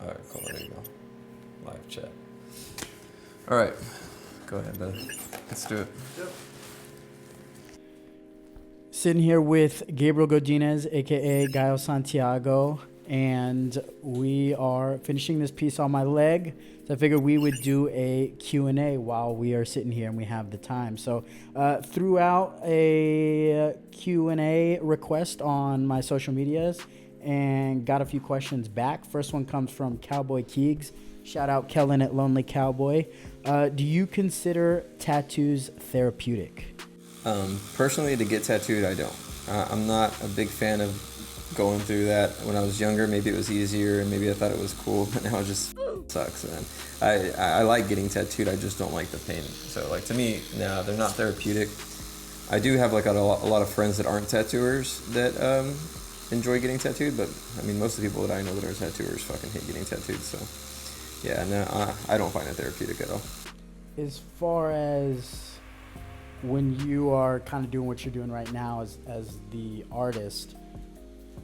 All right, cool. There you go. Live chat. All right, go ahead, bud. Let's do it. Sitting here with Gabriel Godinez, aka Gaio Santiago, and we are finishing this piece on my leg. So I figured we would do a Q&A while we are sitting here and we have the time. So threw out a Q&A request on my social medias and got a few questions back. First one comes from Cowboy Keegs. Shout out Kellen at Lonely Cowboy. Do you consider tattoos therapeutic? Personally, to get tattooed, I don't. I'm not a big fan of going through that. When I was younger, maybe it was easier and maybe I thought it was cool, but now it just sucks, man. I like getting tattooed, I just don't like the pain. So, like, to me, no, they're not therapeutic. I do have, like, a lot of friends that aren't tattooers that enjoy getting tattooed, but, I mean, most of the people that I know that are tattooers fucking hate getting tattooed, so, yeah, no, I don't find it therapeutic at all. As far as when you are kind of doing what you're doing right now as the artist,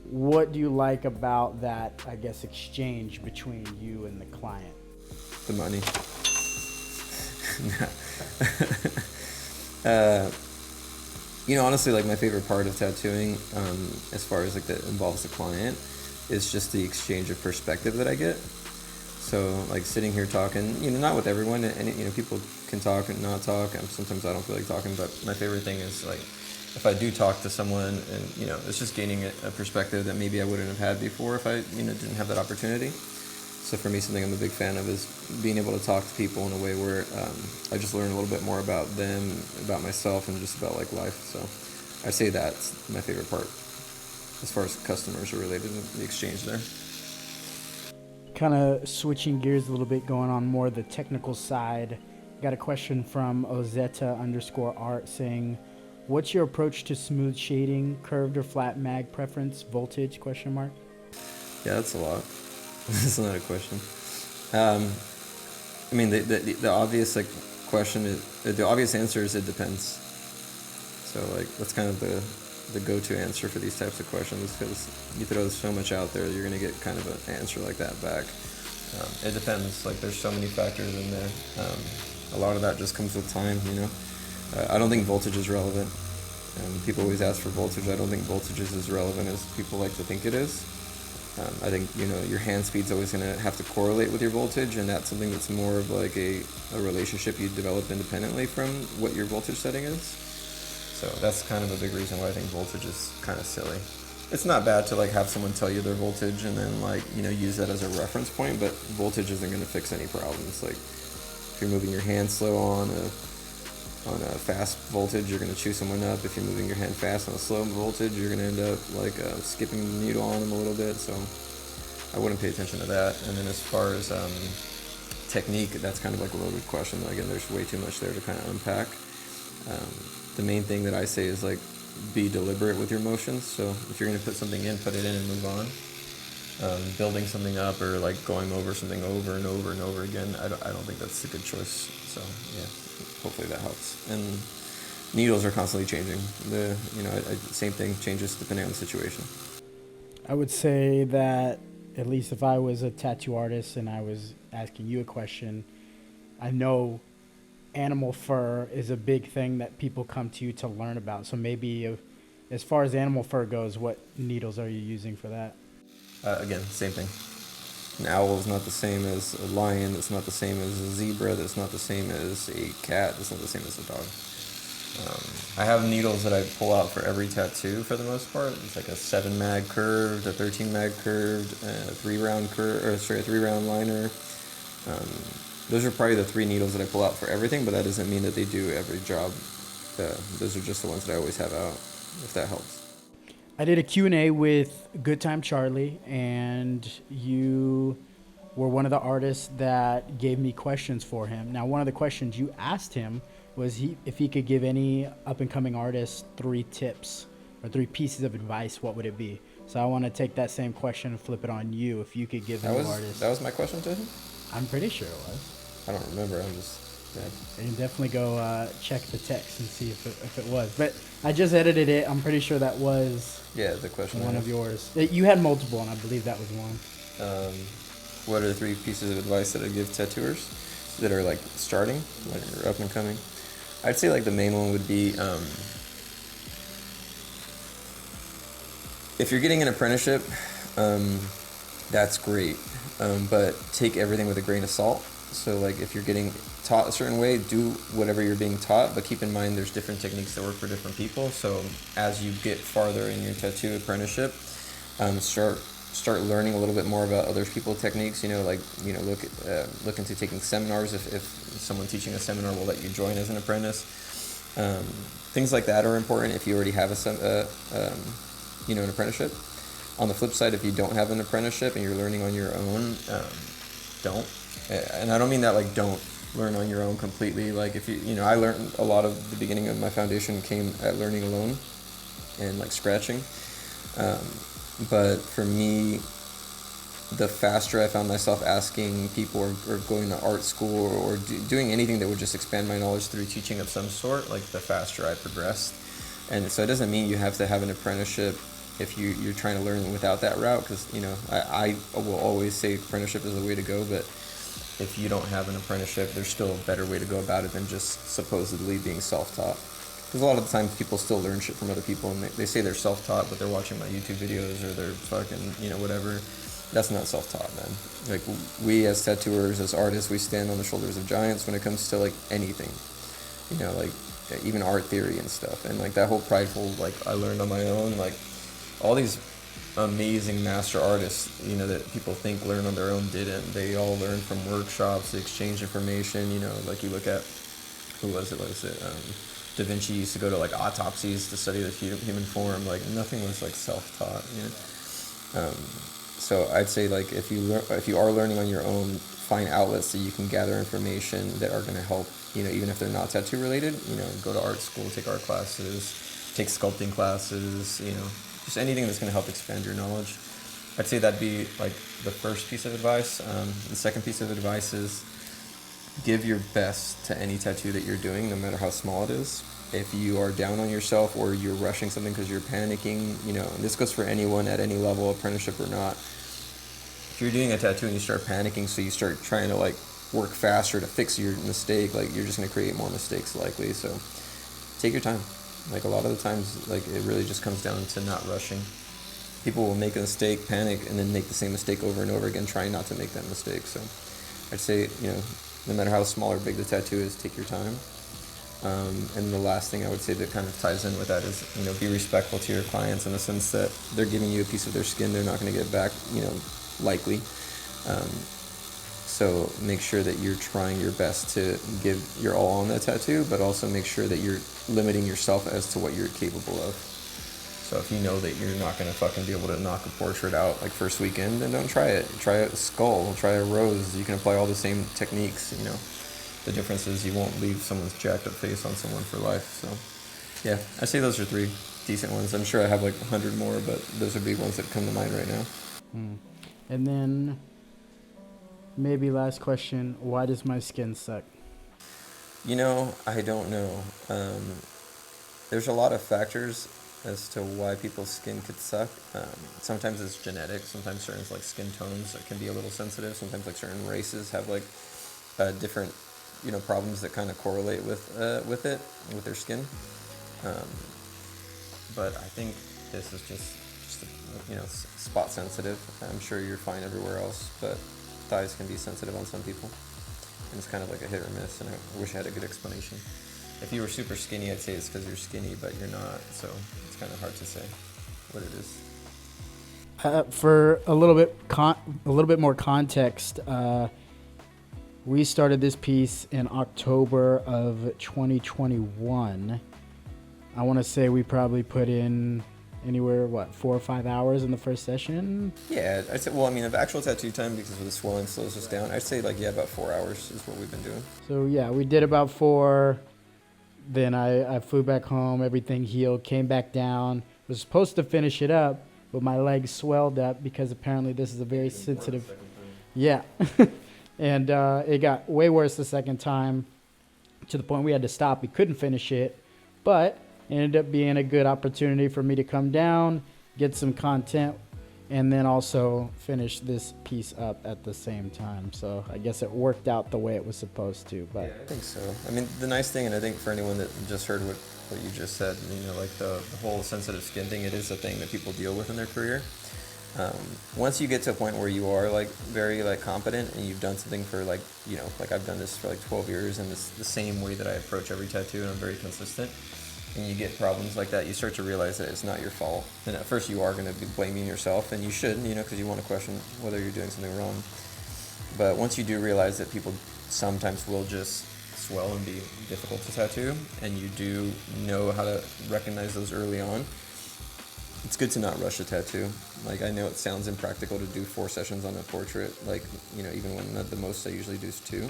what do you like about that, I guess, exchange between you and the client? The money. Honestly, like, my favorite part of tattooing, as far as, like, that involves the client, is just the exchange of perspective that I get. So, like, sitting here talking, not with everyone, and, people can talk and not talk. Sometimes I don't feel like talking, but my favorite thing is, like, if I do talk to someone and, it's just gaining a perspective that maybe I wouldn't have had before if I, didn't have that opportunity. So for me, something I'm a big fan of is being able to talk to people in a way where I just learn a little bit more about them, about myself, and just about, like, life. So I say that's my favorite part as far as customers are related to the exchange there. Kind of switching gears a little bit, going on more the technical side. Got a question from Ozetta_art saying, what's your approach to smooth shading, curved or flat mag preference, voltage, question mark? Yeah, that's a lot. That's not a question. I mean, the obvious, like, question is, the obvious answer is it depends. So, like, that's kind of the go-to answer for these types of questions, because you throw so much out there, you're going to get kind of an answer like that back. It depends. Like, there's so many factors in there. A lot of that just comes with time, I don't think voltage is relevant. People always ask for voltage. I don't think voltage is as relevant as people like to think it is. I think, your hand speed's always going to have to correlate with your voltage, and that's something that's more of like a relationship you develop independently from what your voltage setting is. So that's kind of a big reason why I think voltage is kind of silly. It's not bad to, like, have someone tell you their voltage and then, like, use that as a reference point, but voltage isn't going to fix any problems. Like, if you're moving your hand slow on a fast voltage, you're going to chew someone up. If you're moving your hand fast on a slow voltage, you're going to end up, like, skipping the needle on them a little bit. So I wouldn't pay attention to that. And then as far as technique, that's kind of like a loaded question. Again, there's way too much there to kind of unpack. The main thing that I say is, like, be deliberate with your motions. So if you're going to put something in, put it in and move on. Building something up or, like, going over something over and over and over again, I don't think that's a good choice. So yeah, hopefully that helps. And needles are constantly changing. Same thing, changes depending on the situation. I would say that, at least if I was a tattoo artist and I was asking you a question, I know animal fur is a big thing that people come to you to learn about. So maybe as far as animal fur goes, what needles are you using for that? Again, same thing. An owl is not the same as a lion. It's not the same as a zebra. That's not the same as a cat. That's not the same as a dog. I have needles that I pull out for every tattoo for the most part. It's like a 7 mag curved, a 13 mag curved, a 3 round liner. Those are probably the 3 needles that I pull out for everything, but that doesn't mean that they do every job. Those are just the ones that I always have out, if that helps. I did a Q&A with Good Time Charlie, and you were one of the artists that gave me questions for him. Now, one of the questions you asked him was if he could give any up-and-coming artists 3 tips or 3 pieces of advice, what would it be? So I want to take that same question and flip it on you. If you could give any artist... That was my question to him? I'm pretty sure it was. I don't remember. I'm just... Yeah. You can definitely go check the text and see if it was. But I just edited it. I'm pretty sure that was the question one of yours. You had multiple, and I believe that was one. what are the 3 pieces of advice that I give tattooers that are like starting, like or up and coming? I'd say like the main one would be if you're getting an apprenticeship, that's great, but take everything with a grain of salt. So like if you're getting taught a certain way, do whatever you're being taught, but keep in mind there's different techniques that work for different people. So as you get farther in your tattoo apprenticeship, start learning a little bit more about other people's techniques. Look into taking seminars if someone teaching a seminar will let you join as an apprentice. Things like that are important if you already have an apprenticeship. On the flip side, if you don't have an apprenticeship and you're learning on your own, don't. And I don't mean that like don't learn on your own completely. Like if I learned a lot of the beginning of my foundation came at learning alone and like scratching. But for me, the faster I found myself asking people or going to art school or doing anything that would just expand my knowledge through teaching of some sort, like the faster I progressed. And so it doesn't mean you have to have an apprenticeship if you're trying to learn without that route, because I will always say apprenticeship is the way to go, but if you don't have an apprenticeship, there's still a better way to go about it than just supposedly being self-taught. Because a lot of the times people still learn shit from other people, and they say they're self-taught, but they're watching my YouTube videos or they're fucking, whatever. That's not self-taught, man. Like, we as tattooers, as artists, we stand on the shoulders of giants when it comes to, like, anything. Like, even art theory and stuff. And, like, that whole prideful, like, I learned on my own, like, all these amazing master artists, that people think learn on their own didn't. They all learn from workshops, they exchange information, like you look at, Da Vinci used to go to like autopsies to study the human form. Like nothing was like self-taught, so I'd say like if you are learning on your own, find outlets that you can gather information that are going to help, even if they're not tattoo related, go to art school, take art classes, take sculpting classes, just anything that's going to help expand your knowledge. I'd say that'd be like the first piece of advice. The second piece of advice is give your best to any tattoo that you're doing, no matter how small it is. If you are down on yourself or you're rushing something because you're panicking, and this goes for anyone at any level, apprenticeship or not. If you're doing a tattoo and you start panicking, so you start trying to like work faster to fix your mistake, like you're just going to create more mistakes likely. So take your time. Like a lot of the times, like it really just comes down to not rushing. People will make a mistake, panic, and then make the same mistake over and over again, trying not to make that mistake. So I'd say, no matter how small or big the tattoo is, take your time. And the last thing I would say that kind of ties in with that is, be respectful to your clients in the sense that they're giving you a piece of their skin they're not going to get back, likely. So make sure that you're trying your best to give your all on that tattoo, but also make sure that you're limiting yourself as to what you're capable of. So if you know that you're not going to fucking be able to knock a portrait out like first weekend, then don't try it. Try a skull, try a rose. You can apply all the same techniques, The difference is you won't leave someone's jacked up face on someone for life. So yeah, I say those are 3 decent ones. I'm sure I have like 100 more, but those would be ones that come to mind right now. And then maybe last question, why does my skin suck? I don't know. There's a lot of factors as to why people's skin could suck. Sometimes it's genetic. Sometimes certain like skin tones can be a little sensitive. Sometimes like certain races have like different, problems that kind of correlate with their skin. But I think this is just spot sensitive. I'm sure you're fine everywhere else, but thighs can be sensitive on some people. And it's kind of like a hit or miss, and I wish I had a good explanation. If you were super skinny, I'd say it's because you're skinny, but you're not, so it's kind of hard to say what it is. For a little bit more context, we started this piece in October of 2021. I want to say we probably put in anywhere, 4 or 5 hours in the first session? Yeah, I'd say, the actual tattoo time, because of the swelling slows us down, I'd say about 4 hours is what we've been doing. So yeah, we did about 4. Then I flew back home, everything healed, came back down, was supposed to finish it up, but my legs swelled up because apparently this is a very sensitive... Yeah. And it got way worse the second time, to the point we had to stop. We couldn't finish it, but it ended up being a good opportunity for me to come down, get some content and then also finish this piece up at the same time. So I guess it worked out the way it was supposed to. But Yeah, I think so. I mean, the nice thing, and I think for anyone that just heard what you just said, like the whole sensitive skin thing, it is a thing that people deal with in their career. Once you get to a point where you are like very like competent and you've done something for like like I've done this for like 12 years and it's the same way that I approach every tattoo and I'm very consistent, and you get problems like that, you start to realize that it's not your fault. And at first you are going to be blaming yourself, and you should, because you want to question whether you're doing something wrong. But once you do realize that people sometimes will just swell and be difficult to tattoo, and you do know how to recognize those early on, it's good to not rush a tattoo. Like, I know it sounds impractical to do 4 sessions on a portrait, like, even when the most I usually do is 2.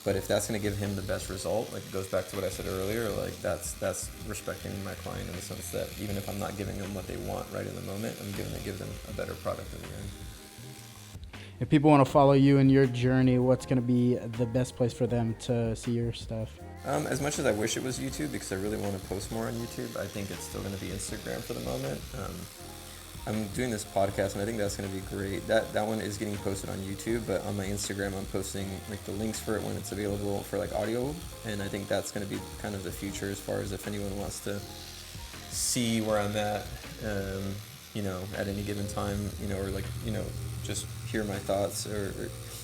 But if that's going to give him the best result, like, it goes back to what I said earlier, like, that's respecting my client in the sense that even if I'm not giving them what they want right in the moment, I'm going to give them a better product in the end. if people want to follow you in your journey, what's going to be the best place for them to see your stuff? As much as I wish it was YouTube, because I really want to post more on YouTube, I think it's still going to be Instagram for the moment. I'm doing this podcast, and I think that's going to be great. That one is getting posted on YouTube, but on my Instagram, I'm posting like the links for it when it's available for like audio, and I think that's going to be kind of the future as far as if anyone wants to see where I'm at, at any given time, or like, just hear my thoughts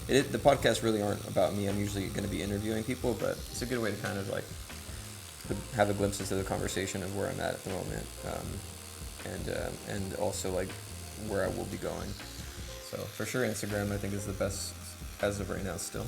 the podcasts really aren't about me. I'm usually going to be interviewing people, but it's a good way to kind of like have a glimpse into the conversation of where I'm at the moment, and also like where I will be going. So for sure, Instagram I think is the best as of right now still.